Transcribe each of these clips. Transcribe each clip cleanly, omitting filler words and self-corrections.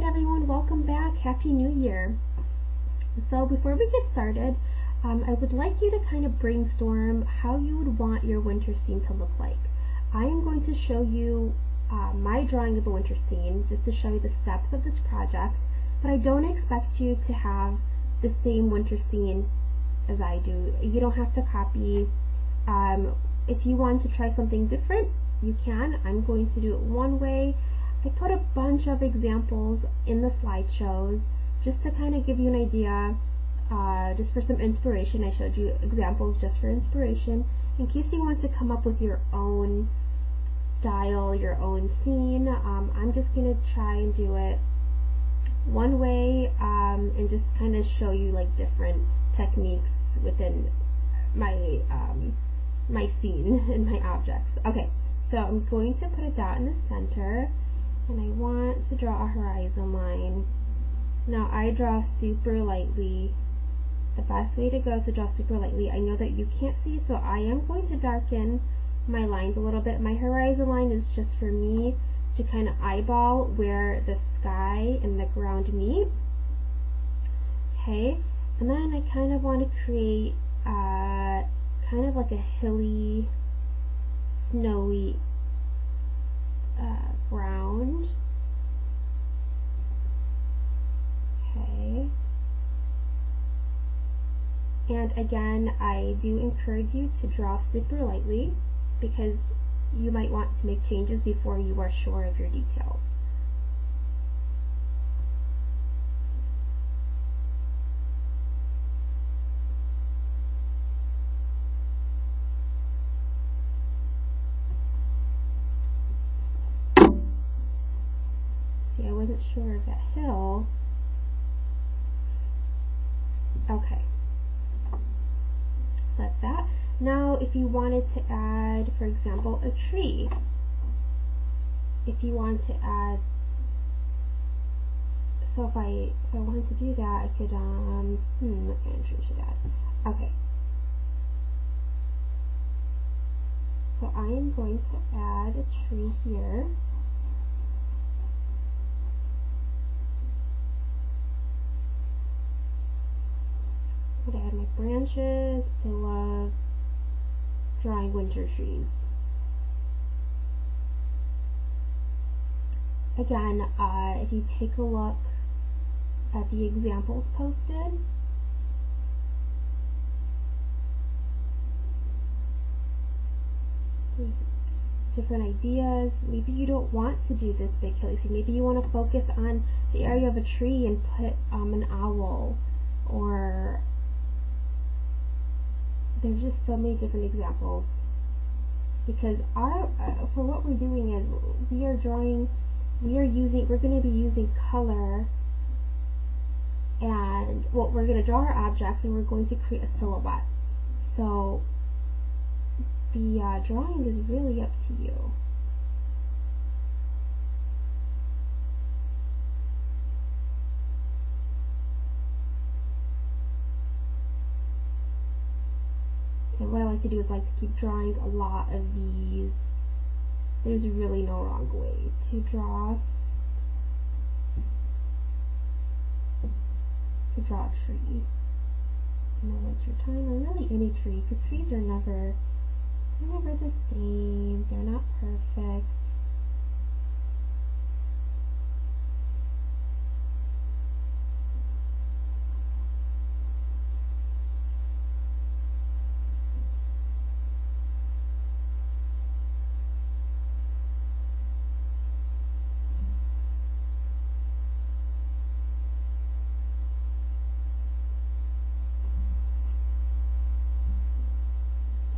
everyone, welcome back. Happy New Year. So before we get started, I would like you to kind of brainstorm how you would want your winter scene to look like. I am going to show you my drawing of a winter scene just to show you the steps of this project, but I don't expect you to have the same winter scene as I do. You don't have to copy. If you want to try something different, you can. I'm going to do it one way. I put a bunch of examples in the slideshows just to kind of give you an idea, just for some inspiration. I showed you examples just for inspiration in case you want to come up with your own style, your own scene. I'm just going to try and do it one way and just kind of show you like different techniques within my my scene and my objects. Okay, so I'm going to put a dot in the center, and I want to draw a horizon line. Now I draw super lightly. The best way to go is to draw super lightly. I know that you can't see, so I am going to darken my lines a little bit. My horizon line is just for me to kind of eyeball where the sky and the ground meet. Okay, and then I kind of want to create kind of like a hilly, snowy ground. Okay. And again, I do encourage you to draw super lightly because you might want to make changes before you are sure of your details. I wasn't sure of that hill. Okay. Like that. Now if you wanted to add, for example, a tree. If you want to add, so if I wanted to do that, I could what kind of tree should I add? Okay. So I am going to add a tree here. I add my branches. I love drawing winter trees. Again, if you take a look at the examples posted, there's different ideas. Maybe you don't want to do this big hilly scene. Maybe you want to focus on the area of a tree and put an owl, or there's just so many different examples, because for what we're doing is we're going to be using color, and we're going to draw our objects and we're going to create a silhouette. So the drawing is really up to you. And what I like to do is like to keep drawing a lot of these. There's really no wrong way to draw a tree in the winter time, or really any tree, because trees are never the same. They're not perfect.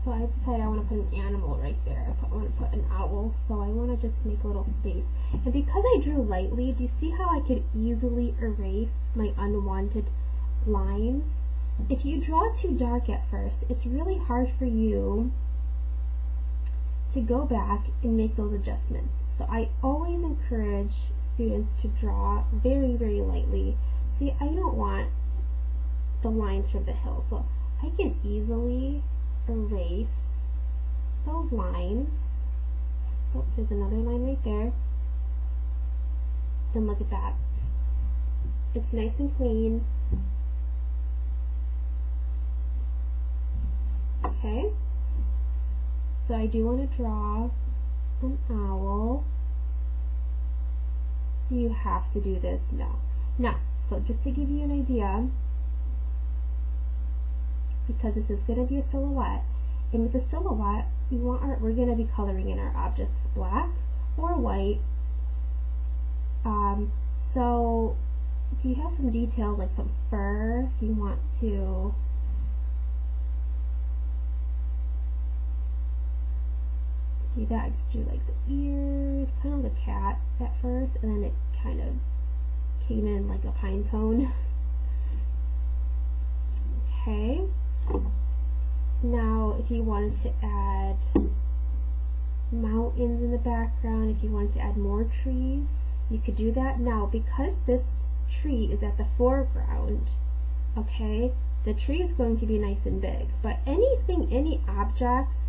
So I decided I want to put an animal right there. I want to put an owl, so I want to just make a little space. And because I drew lightly, do you see how I could easily erase my unwanted lines? If you draw too dark at first, it's really hard for you to go back and make those adjustments. So I always encourage students to draw very, very lightly. See, I don't want the lines from the hill, so I can easily erase those lines. Oh, there's another line right there. And look at that. It's nice and clean. Okay, so I do want to draw an owl. Do you have to do this? No. Now, so just to give you an idea, because this is going to be a silhouette, and with the silhouette, we're going to be coloring in our objects black or white. So if you have some details like some fur, if you want to do that, just do like the ears, kind of the cat at first, and then it kind of came in like a pine cone. Okay. Now, if you wanted to add mountains in the background, if you wanted to add more trees, you could do that. Now, because this tree is at the foreground, okay, the tree is going to be nice and big, but any objects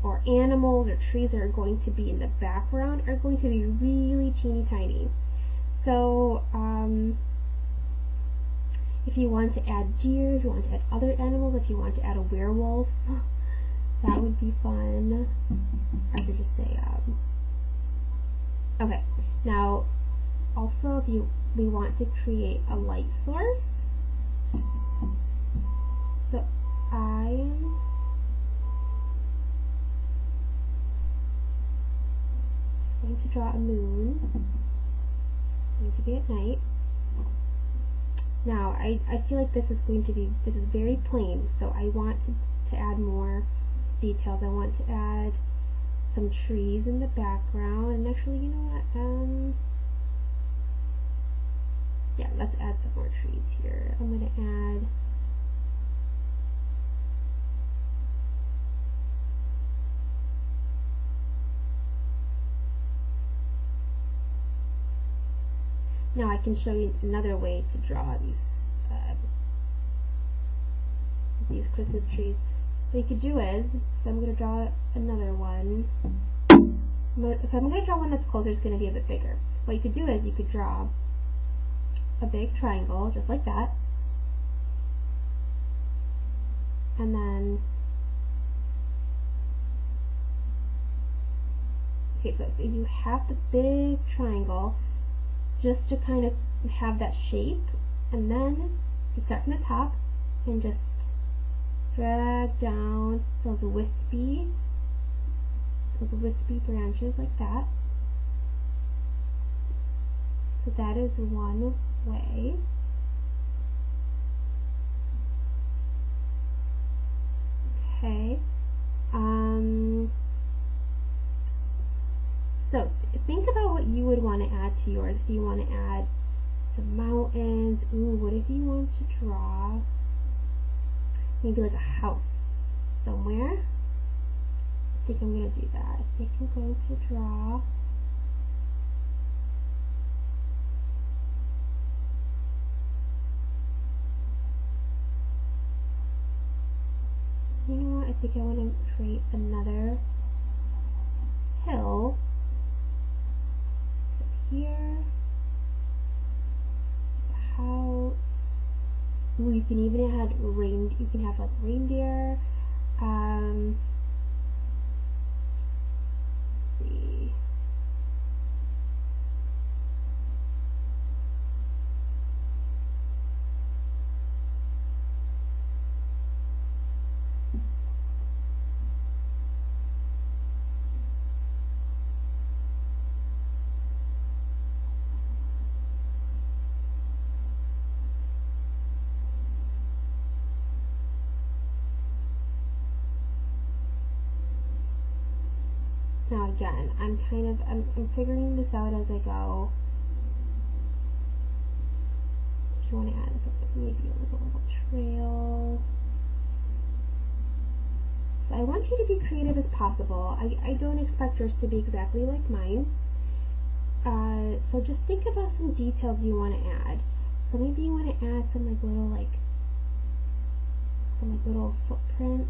or animals or trees that are going to be in the background are going to be really teeny tiny. So, if you want to add deer, if you want to add other animals, if you want to add a werewolf, that would be fun. I could just say, okay. Now, also, if we want to create a light source, so I am going to draw a moon. It's going to be at night. Now, I feel like this is very plain, so I want to add more details. I want to add some trees in the background, and actually, you know what, yeah, let's add some more trees here. I'm going to add now I can show you another way to draw these Christmas trees. What you could do is, so I'm going to draw another one. If I'm going to draw one that's closer, it's going to be a bit bigger. What you could do is you could draw a big triangle, just like that. And then, okay, so if you have the big triangle, just to kind of have that shape, and then you start from the top and just drag down those wispy branches like that. So that is one way. Okay. So think about what you would want to add to yours. If you want to add some mountains, ooh, what if you want to draw maybe like a house somewhere? I think I'm going to do that. I think I'm going to draw you know what, I think I want to create another hill here, a house. Ooh, you can even add you can have like reindeer. Let's see. Now again, I'm figuring this out as I go. If you want to add maybe a little trail. So I want you to be creative as possible. I don't expect yours to be exactly like mine. So just think about some details you want to add. So maybe you want to add some little footprints.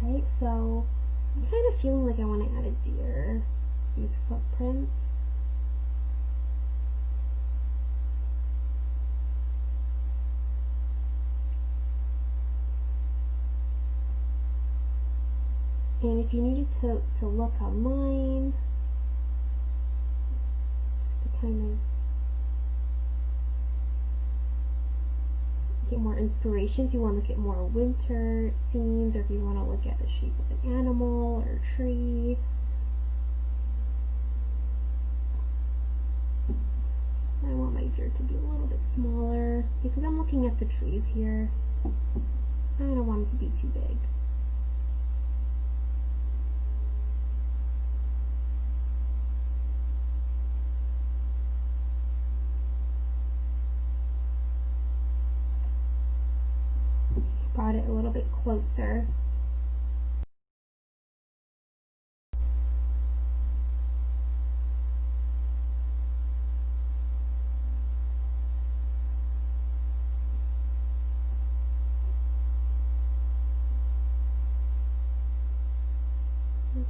Alright, so I'm kind of feeling like I want to add a deer. These footprints. And if you needed to look online, just to kind of get more inspiration, if you want to look at more winter scenes, or if you want to look at the shape of an animal or a tree. I want my deer to be a little bit smaller because I'm looking at the trees here. I don't want it to be too big. Brought it a little bit closer.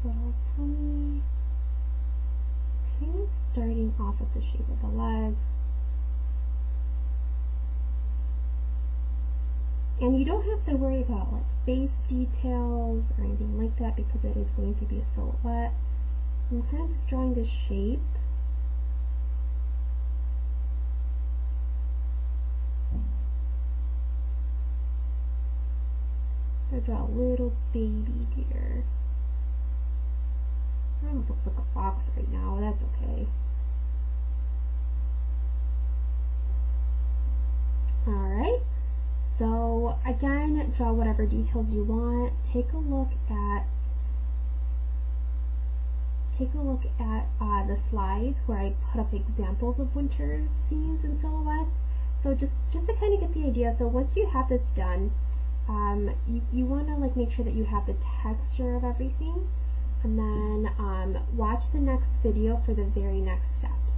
Little tummy. Kind of starting off with the shape of the legs. And you don't have to worry about like face details or anything like that because it is going to be a silhouette. So I'm kind of just drawing this shape. I draw a little baby deer. It almost looks like a fox right now, that's okay. Alright. So again, draw whatever details you want. Take a look at the slides where I put up examples of winter scenes and silhouettes. So just to kind of get the idea. So once you have this done, you want to like make sure that you have the texture of everything, and then watch the next video for the very next steps.